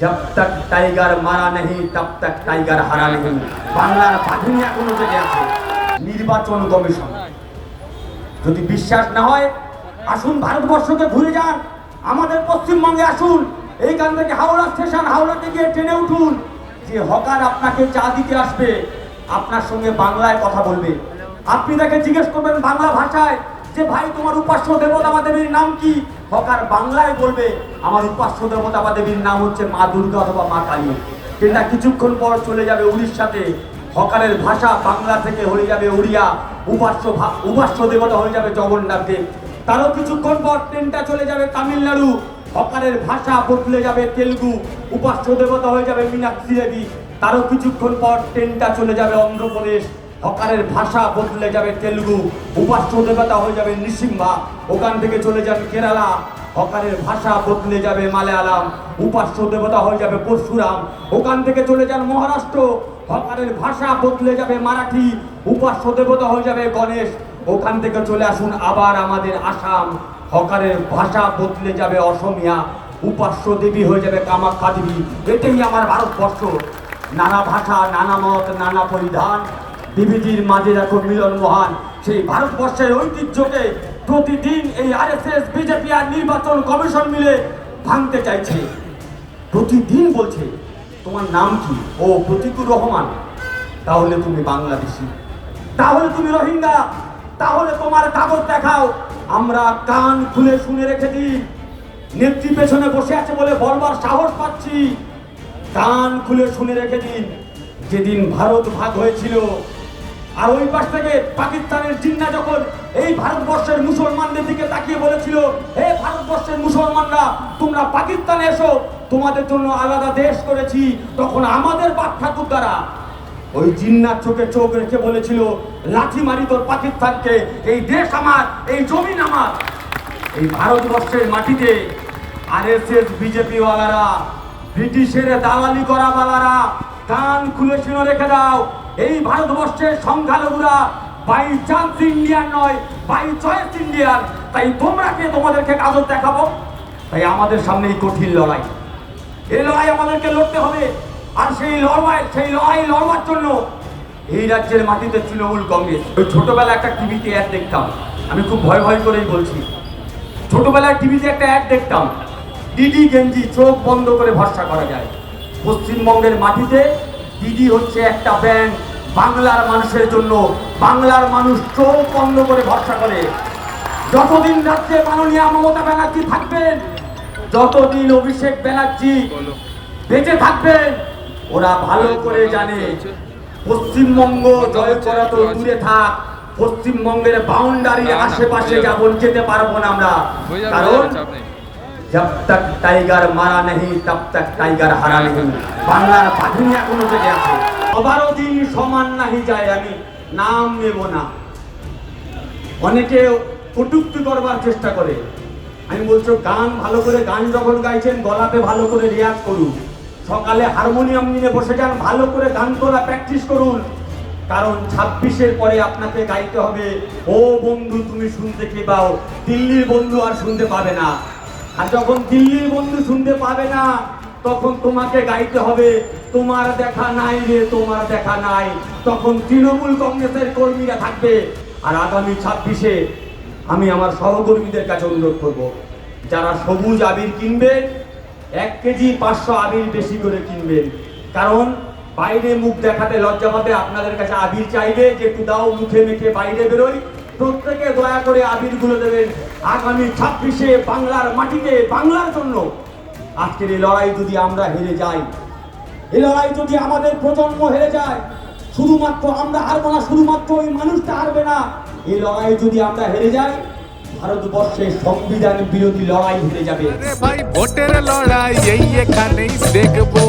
जब तक टाइगर मारा नहीं तब तक टाइगर हारा नहीं। বাংলার বাহিনী এখনো জেগে আছে। নির্বাচন কমিশন যদি বিশ্বাস না হয় আসুন ভারতবর্ষকে ঘুরে যান, আমাদের পশ্চিমবঙ্গে আসুন, এইখান থেকে হাওড়া স্টেশন, হাওড়াতে গিয়ে ট্রেনে উঠুন, যে হকার আপনাকে চা দিতে আসবে আপনার সঙ্গে বাংলায় কথা বলবে। আপনি তাকে জিজ্ঞেস করবেন বাংলা ভাষায় যে ভাই তোমার উপাস্য দেবতা বা দেবীর নাম কি, হকার বাংলায় বলবে আমার উপাস্য দেবতা বা দেবীর নাম হচ্ছে মা দুর্গা অথবা মা কালী। কিন্তু কিছুক্ষণ পর চলে যাবে উড়িষ্যাতে, হকারের ভাষা বাংলা থেকে হয়ে যাবে উড়িয়া, উপাস্য দেবতা হয়ে যাবে জগন্নাথ দেব। তারও কিছুক্ষণ পর ট্রেনটা চলে যাবে তামিলনাড়ু, হকারের ভাষা বদলে যাবে তেলুগু, উপাস্য দেবতা হয়ে যাবে মীনাক্ষী দেবী। তারও কিছুক্ষণ পর ট্রেনটা চলে যাবে অন্ধ্রপ্রদেশ, হকারের ভাষা বদলে যাবে তেলুগু, উপাস্য দেবতা হয়ে যাবে নৃসিংহা। ওখান থেকে চলে যাবে কেরালা, হকারের ভাষা বদলে যাবে মালায়ালাম, উপাস্য দেবতা হয়ে যাবে পরশুরাম। ওখান থেকে চলে যান মহারাষ্ট্র, হকারের ভাষা বদলে যাবে মারাঠি, উপাস্য দেবতা হয়ে যাবে গণেশ। ওখান থেকে চলে আসুন আবার আমাদের আসাম, হকারের ভাষা বদলে যাবে অসমিয়া, উপাস্য দেবী হয়ে যাবে কামাখ্যা দেবী। এটাই আমার ভারতবর্ষ। নানা ভাষা, নানা মত, নানা পরিধান, বিবিধির মাঝে দেখো মিলন মহান। সেই ভারতবর্ষের ঐতিহ্যকে প্রতিদিন এই আরএসএস, বিজেপি আর নির্বাচন কমিশন মিলে ভাঙতে চাইছে। প্রতিদিন বলছে তোমার নাম কি? ও প্রতীকুর রহমান। তাহলে তুমি বাংলাদেশি, তাহলে তুমি রোহিঙ্গা, তাহলে তোমার কাগজ দেখাও। আমরা কান খুলে শুনে রেখে দিই, নেত্রী পেছনে বসে আছে বলে বলবার সাহস পাচ্ছি। কান খুলে শুনে রেখে দিন, যেদিন ভারত ভাগ হয়েছিল আর ওই পাশ থেকে পাকিস্তানের জিন্না যখন এই ভারতবর্ষের মুসলমানদের দিকে তাকিয়ে বলেছিল হে ভারতবর্ষের মুসলমানরা তোমরা পাকিস্তানে এসো, তোমাদের জন্য আলাদা দেশ করেছি, তখন আমাদের বাপ ঠাকুর দ্বারা ওই জিন্নার চোখে চোখ রেখে বলেছিল লাঠি মারি তোর পাকিস্তানকে, এই দেশ আমার, এই জমিন আমার। এই ভারতবর্ষের মাটিতে আরএসএস, বিজেপি ওয়ালারা, ব্রিটিশের দালালি করা বালারা, কান খুলে শুনে রেখে দাও। এই ভারতবর্ষের সংখ্যালঘুরা বাই চান্স ইন্ডিয়ান নয়, বাই চয়েস ইন্ডিয়ান। তাই তোমরা কে তোমাদেরকে কাগজ দেখাবো? তাই আমাদের সামনে এই কঠিন লড়াই, এই লড়াই আমাদেরকে লড়তে হবে। আর সেই লড়াই লড়বার জন্য এই রাজ্যের মাটিতে তৃণমূল কংগ্রেস। ওই ছোটবেলা একটা টিভিতে অ্যাড দেখতাম, আমি খুব ভয় ভয় করেই বলছি, ছোটবেলায় টিভিতে একটা অ্যাড দেখতাম, দিদি গেঞ্জি চোখ বন্ধ করে ভরসা করা যায়। পশ্চিমবঙ্গের মাটিতে দিদি হচ্ছে একটা ব্যান্ড বাংলার মানুষের জন্য। বাংলার মানুষ চোখ বন্ধ করে ভরসা করে। যতদিন রাজ্যে মাননীয় মমতা ব্যানার্জি থাকবেন, যতদিন অভিষেক ব্যানার্জি বেঁচে থাকবেন, ওরা ভালো করে জানে পশ্চিমবঙ্গ জয় করা তো দূরে থাক, পশ্চিমবঙ্গের বাউন্ডারির আশেপাশে যেতে পারবো না আমরা। কারণ जब तक टाइगर मारा नहीं तब तक टाइगर हारा नहीं। বাংলার বাহিনী এখনো জেগে আছে। 12 দিন সমান নাহি যায়, আমি নাম নেব না। অনেকে কটূক্তি করবার চেষ্টা করে, আমি বলছি গান ভালো করে, গান যখন গাইছেন গলাতে ভালো করে রিয়াজ করুন, সকালে হারমোনিয়াম নিয়ে বসে যান, ভালো করে গান তোলা প্র্যাকটিস করুন। কারণ 26-এর পরে আপনাকে গাইতে হবে ও বন্ধু তুমি শুনতে কি পাও, দিল্লির বন্ধু আর শুনতে পাবে না। আর যখন দিল্লির বন্ধু শুনতে পাবে না, তখন তোমাকে গাইতে হবে তোমার দেখা নাই রে, তোমার দেখা নাই। তখন তৃণমূল কংগ্রেসের কর্মীরা থাকবে। আর আগামী 26-এ আমি আমার সহকর্মীদের কাছে অনুরোধ করব, যারা সবুজ আবির কিনবেন 1 কেজি 500 আবির বেশি করে কিনবেন। কারণ বাইরে মুখ দেখাতে লজ্জা পাবে, আপনাদের কাছে আবির চাইবে যে একটু দাও, মুখে মেখে বাইরে বেরোই। প্রত্যেকে দয়া করে আবির গুলো দেবেন। আগামী 26-এ বাংলার মাটিতে বাংলার জন্য আজকের এই লড়াই যদি আমরা হেরে যাই, এই লড়াই যদি আমাদের প্রজন্ম হেরে যায়, শুধুমাত্র আমরা হারবো না, শুধুমাত্র ওই মানুষটা হারবে না। এই লড়াই যদি আমরা হেরে যাই, ভারতবর্ষের সংবিধান বিরোধী লড়াই হেরে যাবে। ভাই ভোটের লড়াই এই এখানেই দেখবো।